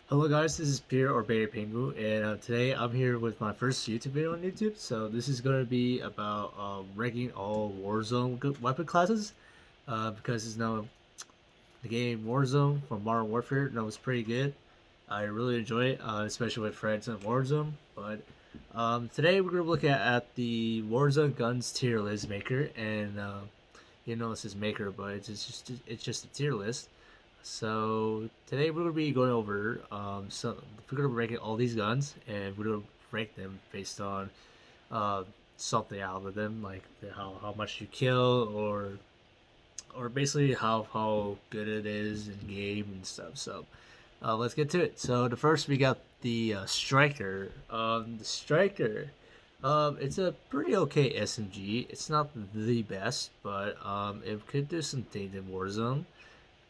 Hello guys, this is Pierre or Beta Pengu, and today I'm here with my first YouTube video on YouTube. So this is going to be about ranking all Warzone weapon classes, because it's now the game Warzone from Modern Warfare. No, it's pretty good. I really enjoy it, especially with friends in Warzone. But today we're going to look at the Warzone guns tier list maker, and it says maker, but it's just a tier list. So today we're gonna be going over we're gonna be ranking all these guns, and we're gonna rank them based on uh something algorithm like how much you kill, or basically how good it is in game and stuff. So let's get to it. So the first we got the striker. The striker. It's a pretty okay SMG. It's not the best, but it could do some things in Warzone.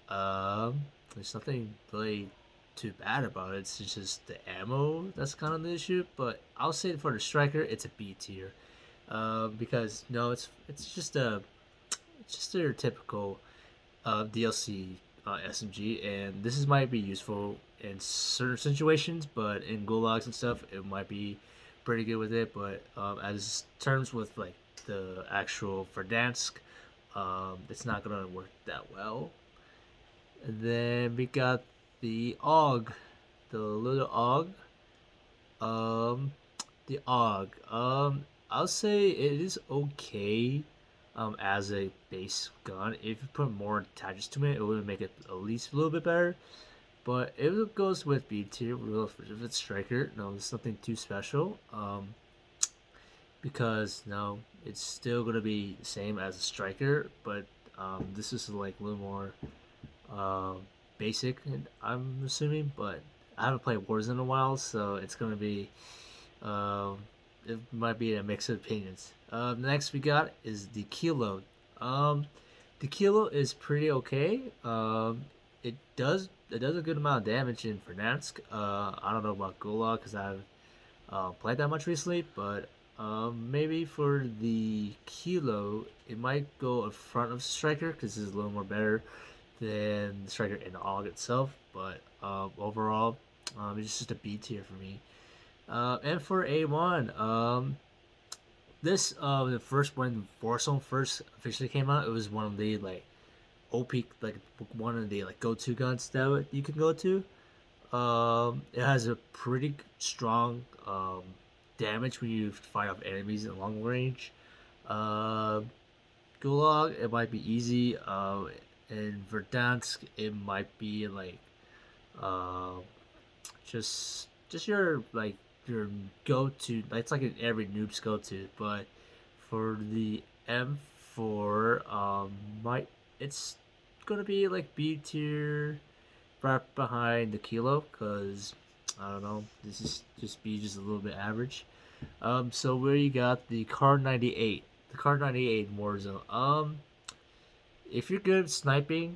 There's nothing really too bad about it. It's just the ammo that's kind of the issue. But I'll say for the striker, it's a B tier. Because no, it's just their typical DLC SMG, and this is might be useful in certain situations, but in gulags and stuff, it might be pretty good with it. But as terms with like the actual Verdansk, it's not gonna work that well. And then we got the Og, the little Og. Um, the Og. I'll say it is okay. As a base gun, if you put more attachments to it, it would make it at least a little bit better. But if it goes with B tier, if it's striker, no, it's nothing too special. Because no, it's still gonna be the same as a striker, but this is like a little more uh, basic, I'm assuming, but I haven't played Warzone in a while, so it's gonna be um, it might be a mix of opinions. Next we got is the Kilo. Um, the Kilo is pretty okay. It does a good amount of damage in Verdansk. I don't know about Gulag because I haven't played that much recently, but maybe for the Kilo, it might go in front of Striker because it's a little more better than the Striker in AUG itself. But overall, it's just a B tier for me. And for A1, this the first when Warzone first officially came out, it was one of the like OP, like one of the like go to guns that you can go to. It has a pretty strong damage when you fight off enemies in long range. Uh, Gulag, it might be easy. In Verdansk, it might be like uh, just your like your go to. It's like an every noob's go to. But for the M4, might it's gonna be like B tier, right behind the Kilo, because I don't know. This is just a little bit average. So where you got the Car 98, the Car 98 Warzone. If you're good at sniping,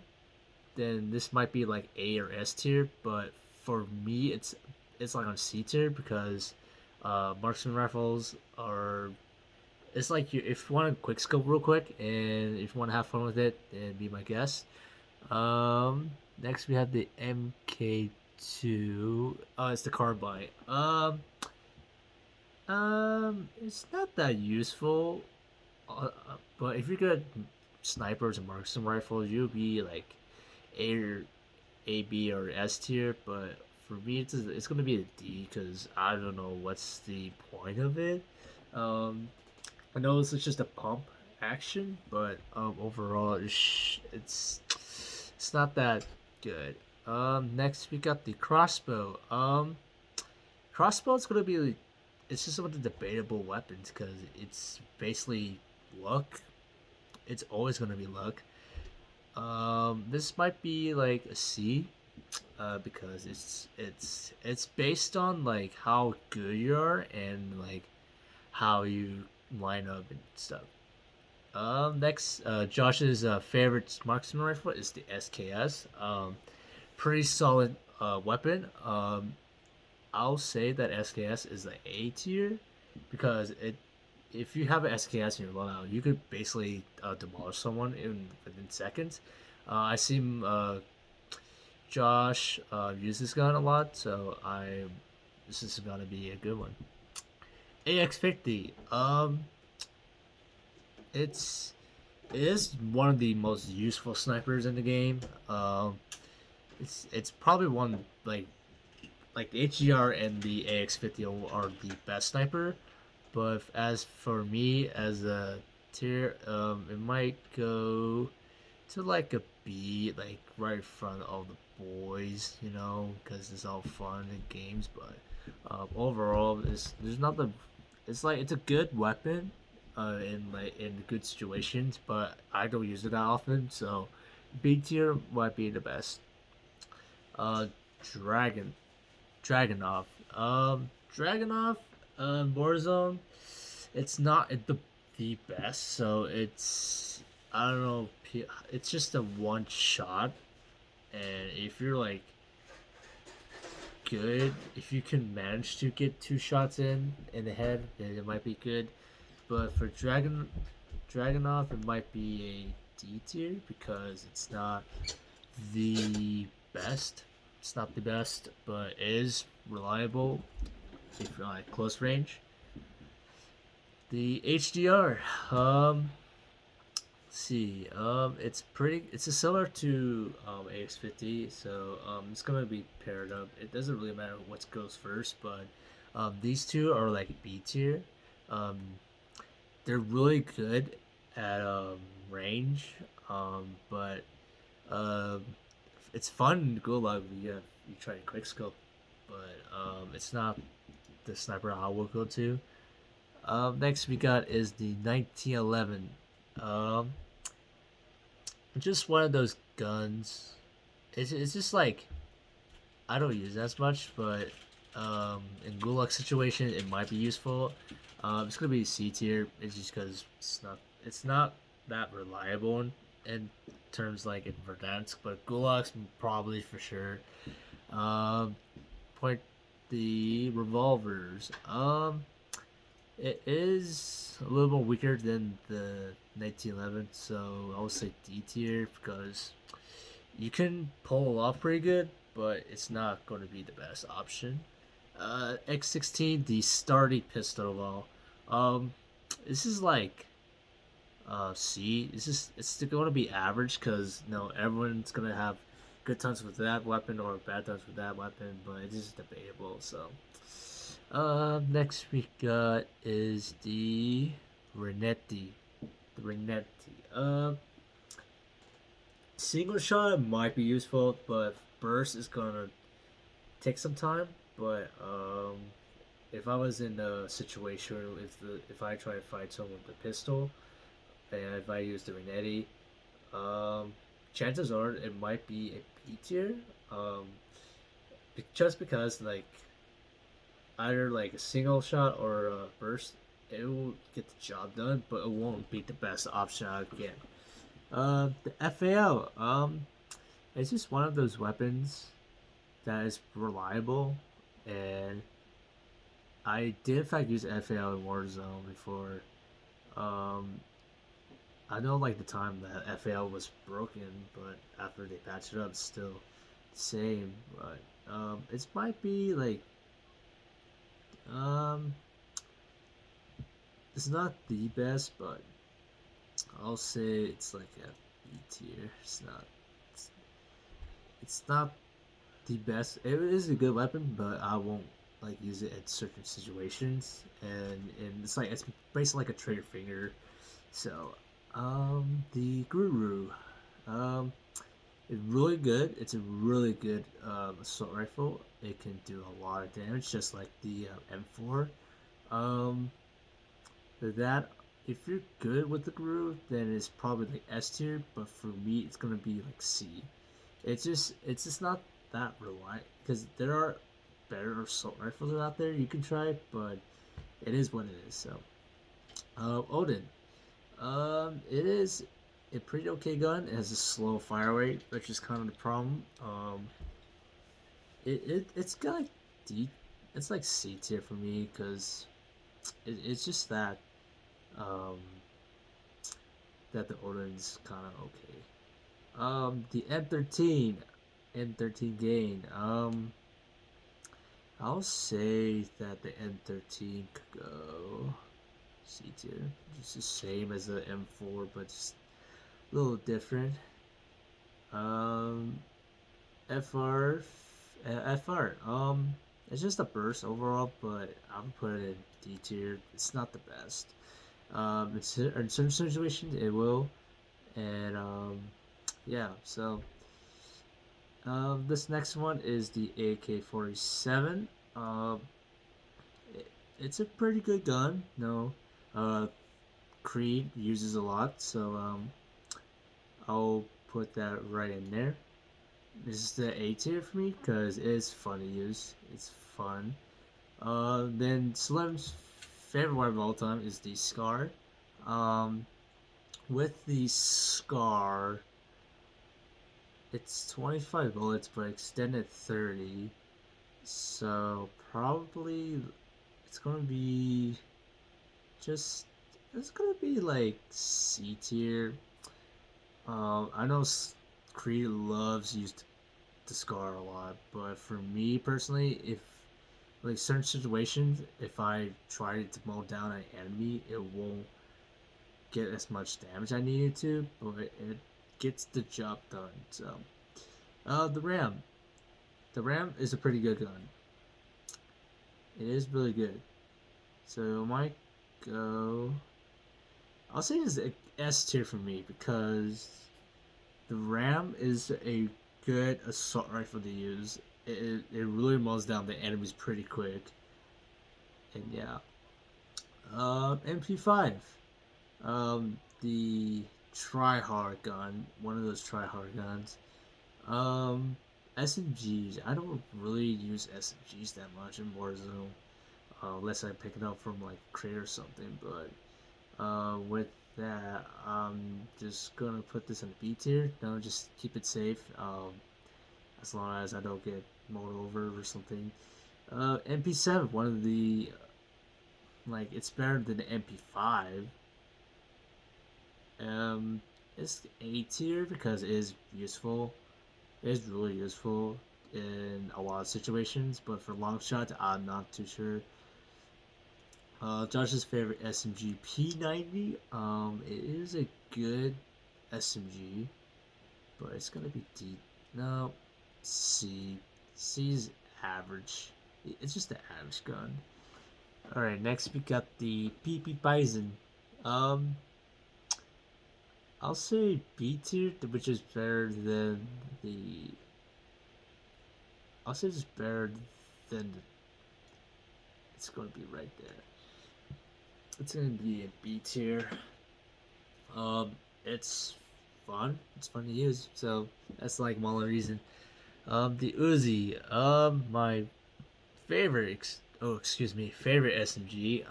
then this might be like A or S tier. But for me, it's like on C tier because marksman rifles are. It's like if you want a quick scope real quick, and if you want to have fun with it, then be my guest. Next we have the MK2. It's the carbine. It's not that useful. But if you're good at snipers and marksman rifles, you'll be like A or A, B, or S tier. But for me, it's gonna be a D because I don't know what's the point of it. Um, I know it's just a pump action, but overall, it's not that good. Next we got the crossbow. Crossbow is gonna be it's just one of the debatable weapons because it's basically luck. It's always gonna be luck. This might be like a C, because it's based on like how good you are and like how you line up and stuff. Next, Josh's favorite marksman rifle is the SKS. Pretty solid weapon. I'll say that SKS is the A tier because if you have an SKS in your loadout, you could basically demolish someone in within seconds. I see him Josh uses this gun a lot, so this is gonna be a good one. AX50. It's it is one of the most useful snipers in the game. It's probably one like the HGR and the AX50 are the best sniper. But as for me as a tier, it might go to like a B, like right in front of the boys, because it's all fun and games. But overall, there's nothing. It's like it's a good weapon, in good situations, but I don't use it that often. So B tier might be the best. Uh, Dragon, Dragonov. Dragonov, Warzone. It's not the best, so it's I don't know. It's just a one shot, and if you're like good, if you can manage to get two shots in the head, then it might be good. But for Dragonov, it might be a D tier because it's not the best. It's not the best, but it is reliable if you're at close range. The HDR, let's see, it's a similar to AX50, so it's gonna be paired up. It doesn't really matter what goes first, but these two are like B tier. Um, they're really good at range, but um, it's fun to go like you try to quick scope, but it's not the sniper I will go to. Next we got is the 1911. Um, just one of those guns. It's just like I don't use it as much, but in Gulag situation it might be useful. It's gonna be C tier. It's just because it's not that reliable in terms like in Verdansk, but Gulag's probably for sure. Um, Point the revolvers. It is a little more weaker than the 1911, so I would say D tier because you can pull it off pretty good, but it's not going to be the best option. X16, the starting pistol wall. This is like C. It's going to be average because everyone's gonna have good times with that weapon or bad times with that weapon, but it's just debatable. So next we got is the Renetti. The Renetti. Single shot might be useful, but burst is gonna take some time. But if I was in a situation if I try to fight someone with a pistol, and if I use the Renetti, um, chances are it might be a B tier. Um, just because like either like a single shot or a burst, it will get the job done, but it won't be the best option I get. The FAL, it's just one of those weapons that is reliable, and I did in fact use FAL in Warzone before. Um, I know like the time that FAL was broken, but after they patched it up, it's still the same. But it might be like um, it's not the best, but I'll say it's like a B tier. It's, it's not the best. It is a good weapon, but I won't like use it in certain situations, and it's basically like a trigger finger. So, the Guru, um, it's really good. It's a really good assault rifle. It can do a lot of damage, just like the M4. Um, that if you're good with the Guru, then it's probably like S tier. But for me, it's gonna be like C. It's just not that reliant because there are better assault rifles out there you can try, but it is what it is. So, Odin. It is a pretty okay gun. It has a slow fire rate, which is kind of the problem. It's got like D, it's like C tier for me because it's just um that the Odin's kind of okay. The M13. M13 gain. I'll say that the M13 could go C tier. Just the same as the M4, but just a little different. Um, FR, FR. It's just a burst overall, but I would put it in D tier. It's not the best. In certain situations it will, and yeah. So this next one is the AK-47. Um, it, it's a pretty good gun. No, uh, Creed uses a lot, so I'll put that right in there. This is the A tier for me because it's fun to use. It's fun. Then Slim's favorite weapon of all time is the Scar. Um, with the Scar, it's 25 bullets but extended 30. So probably it's gonna be just it's gonna be like C tier. I know Creed loves used the Scar a lot, but for me personally, if like certain situations, if I try to mow down an enemy, it won't get as much damage I needed to, but it gets the job done. So, the Ram. The Ram is a pretty good gun. It is really good. So, might go. I'll say this is S tier for me because the Ram is a good assault rifle to use. It really mows down the enemies pretty quick. And yeah. MP5. The try-hard gun. One of those try-hard guns. Um, SMGs. I don't really use SMGs that much in Warzone. Unless I pick it up from like crate or something. But with that, I'm just gonna put this in B tier. No, just keep it safe. As long as I don't get mowed over or something. MP7, one of the like it's better than the MP5. Um, it's A tier because it is useful. It is really useful in a lot of situations, but for long shots, I'm not too sure. Josh's favorite SMG P90. It is a good SMG, but it's gonna be D. No, C. C's average. It's just an average gun. All right, next we got the PP Bison. Um, I'll say B tier, which is better than the. I'll say it's better than. It's going to be right there. It's going to be a B tier. It's fun. It's fun to use. So that's like one reason. The Uzi. My favorite. Excuse me. Favorite SMG.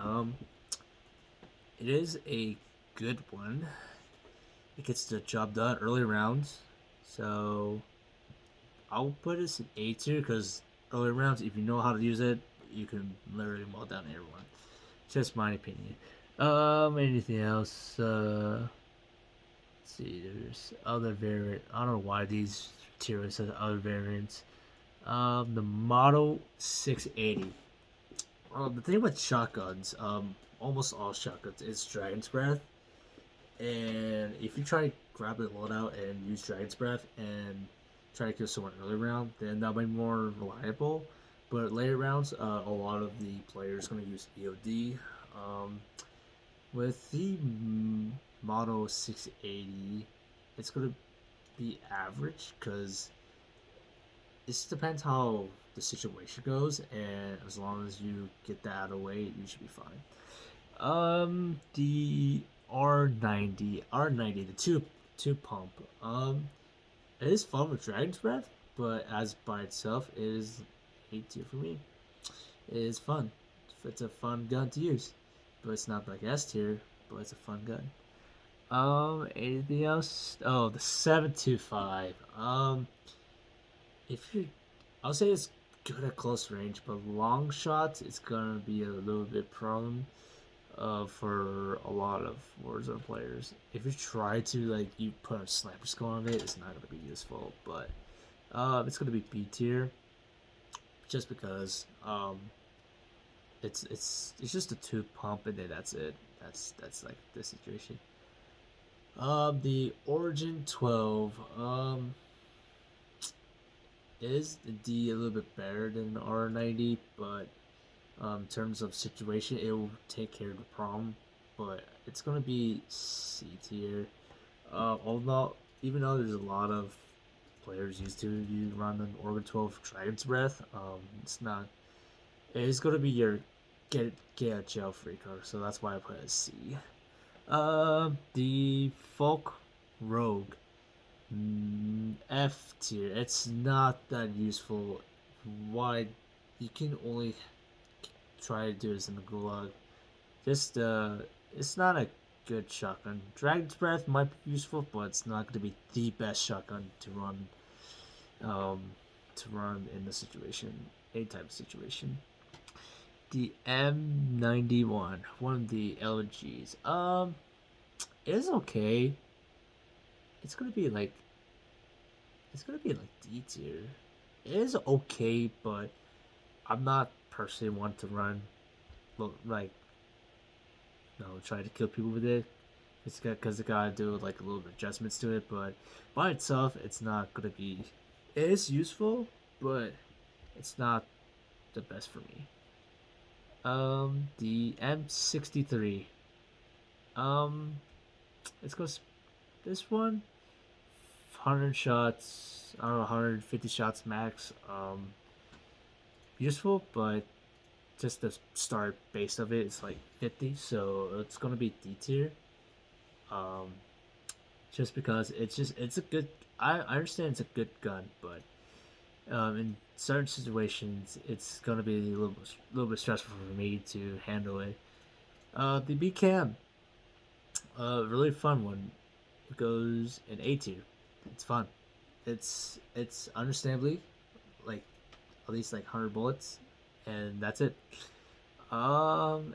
It is a good one. It gets the job done early rounds. So I'll put this in A tier because early rounds, if you know how to use it, you can literally mow down everyone. Just my opinion. Anything else? Let's see. There's other variant. I don't know why these tiers have other variants. The Model 680. The thing with shotguns, almost all shotguns is Dragon's Breath. And if you try to grab the loadout and use Dragon's Breath and try to kill someone early round, then that'll be more reliable. But later rounds, a lot of the players are going to use EOD. With the Model 680, it's going to be average because it just depends how the situation goes, and as long as you get that out of the way, you should be fine. The R90, the two pump. It is fun with Dragon's Breath, but as by itself, it is A tier for me. It is fun. It's a fun gun to use, but it's not like S tier, but it's a fun gun. Anything else? Oh, the 725. If you, I'll say it's good at close range, but long shots, it's gonna be a little bit prone. For a lot of Warzone players, if you try to like you put a sniper scope on it, it's not gonna be useful. But It's gonna be B tier, just because it's just a two pump and then that's it. That's like the situation. The Origin 12 is the D a little bit better than R90, but in terms of situation, it will take care of the problem. But it's gonna be C tier. Although even though there's a lot of players used to run an Organ 12 Dragon's Breath, it's not. It's gonna be your get a jail free card, so that's why I put it as C. The Folk Rogue, F tier. It's not that useful. Why? You can only try to do this in the Gulag. Just it's not a good shotgun. Dragon's Breath might be useful, but it's not going to be the best shotgun um, to run in the situation, any type of situation. The M91, one of the LGs. It is okay. It's gonna be like D tier. It is okay, but I'm not personally one to run, like, try to kill people with it. It's because it gotta do like a little bit of adjustments to it, but by itself, it's not gonna be. It is useful, but it's not the best for me. The M63. Um, let's go. This one, 100 shots. I don't know, 150 shots max. Useful, but just the start base of it is like 50, so it's gonna be D tier. Um, just because it's a good. I understand it's a good gun, but in certain situations, it's gonna be a little bit stressful for me to handle it. The B cam, really fun one. It goes in A tier. It's fun. It's understandably like at least like 100 bullets, and that's it. Um,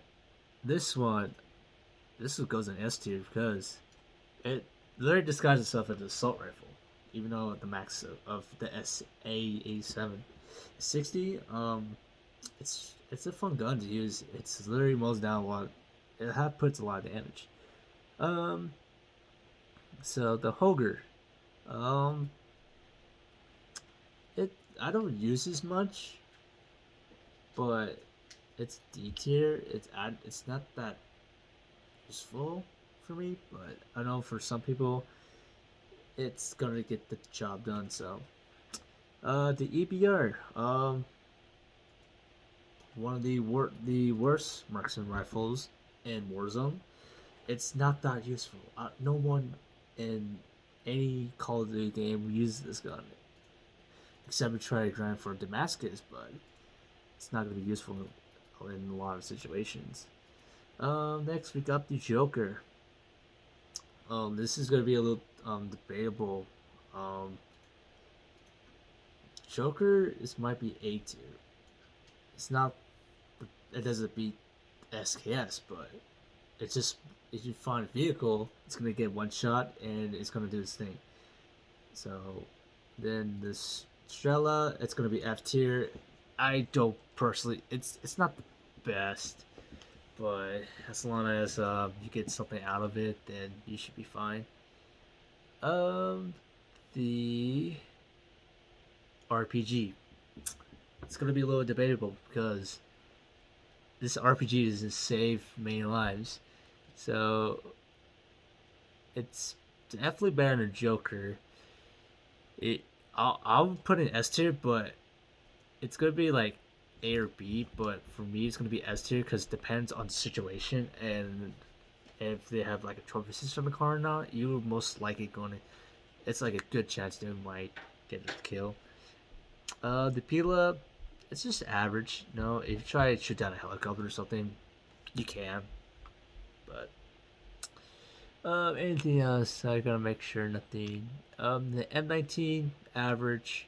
this one, this one goes in S tier because it literally disguises itself as an assault rifle, even though the max of the SA87 60. It's a fun gun to use. It's literally mows down a lot. Puts a lot of damage. Um, so the Hoger, um, it I don't use as much, but it's D tier. It's not that useful for me, but I know for some people it's gonna get the job done. So, the EBR, one of the worst marksman rifles in Warzone. It's not that useful. No one in any Call of Duty game uses this gun, except we try to grind for Damascus, but it's not going to be useful in a lot of situations. Next we got the Joker. This is going to be a little debatable. Um, Joker might be A tier. It's not. It doesn't beat SKS, but it's just if you find a vehicle, it's gonna get one shot and it's gonna do its thing. So then this Strela, it's gonna be F tier. I don't personally. It's not the best, but as long as you get something out of it, then you should be fine. Um, the RPG. It's gonna be a little debatable because this RPG doesn't save many lives, so it's definitely better than Joker. I'll put it in S tier, but it's gonna be like A or B. But for me, it's gonna be S tier because it depends on the situation and if they have like a trophy system in the car or not. You're most likely gonna. It's like a good chance they might get a kill. The Pila, it's just average. If you try to shoot down a helicopter or something, you can. But anything else? I gotta make sure nothing. The M19 average.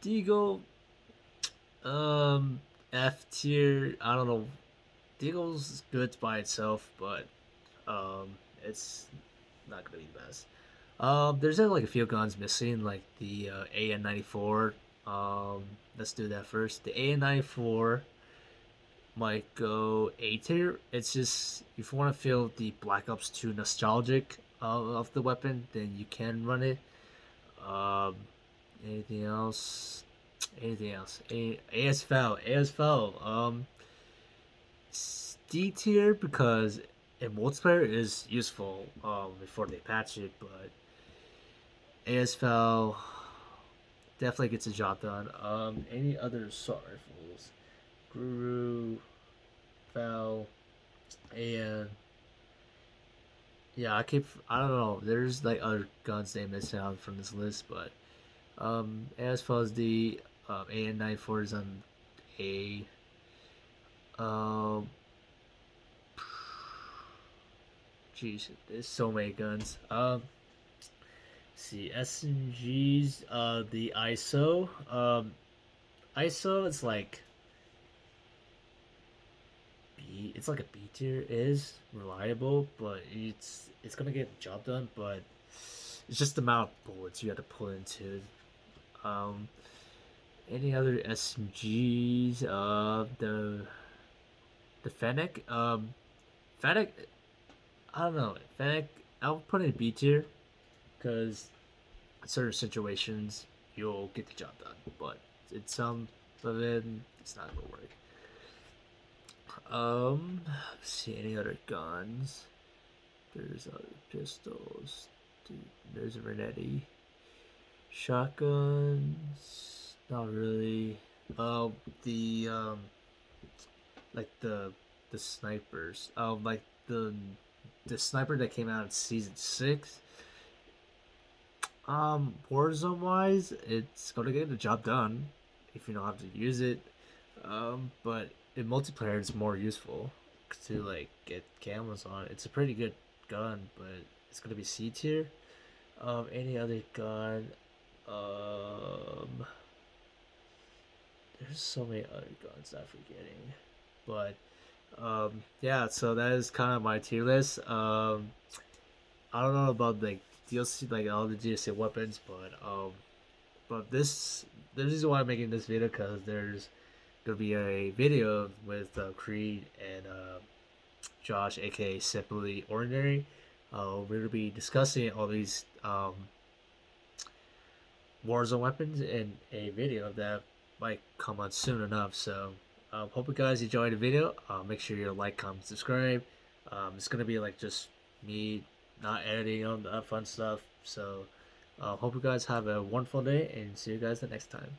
Deagle, F tier. I don't know. Deagle's good by itself, but it's not gonna be the best. There's like a few guns missing, like the AN-94. Um, let's do that first. The AN-94 might go A tier. It's just if you want to feel the Black Ops 2 nostalgic of the weapon, then you can run it. Um, anything else? Anything else? ASFL. ASFL. D tier because in multiplayer is useful before they patch it, but ASFL definitely gets the job done. Any other assault rifles? Guru, Val, and yeah, I don't know. There's like other guns they missed out from this list, but as far as the AN-94 is on A. Um, Jeez, there's so many guns. See SMGs. The ISO. ISO. It's like B. It's like a B tier. It is reliable, but it's gonna get the job done. But it's just the amount of bullets you have to put into. Um, any other SMGs? The Fennec. Fennec. I don't know. Fennec. I'll put it in B tier because in certain situations you'll get the job done, but in some of it it's not gonna work. Let's see any other guns. There's other pistols. Dude, there's a Renetti. Shotguns. Not really. The like the snipers. Like the sniper that came out in season 6. Warzone wise, it's gonna get the job done if you know how to use it. But in multiplayer, it's more useful to like get camos on it. It's a pretty good gun, but it's gonna be C tier. Any other gun? There's so many other guns I'm forgetting, but yeah. So that is kind of my tier list. I don't know about like DLC, like all the DLC weapons, but the reason why I'm making this video because there's gonna be a video with Creed and Josh, aka Simply Ordinary. We're gonna be discussing all these Warzone weapons in a video that might come out soon enough. So, hope you guys enjoyed the video. Make sure you like, comment, subscribe. It's gonna be like just me not editing on the fun stuff. So, hope you guys have a wonderful day and see you guys the next time.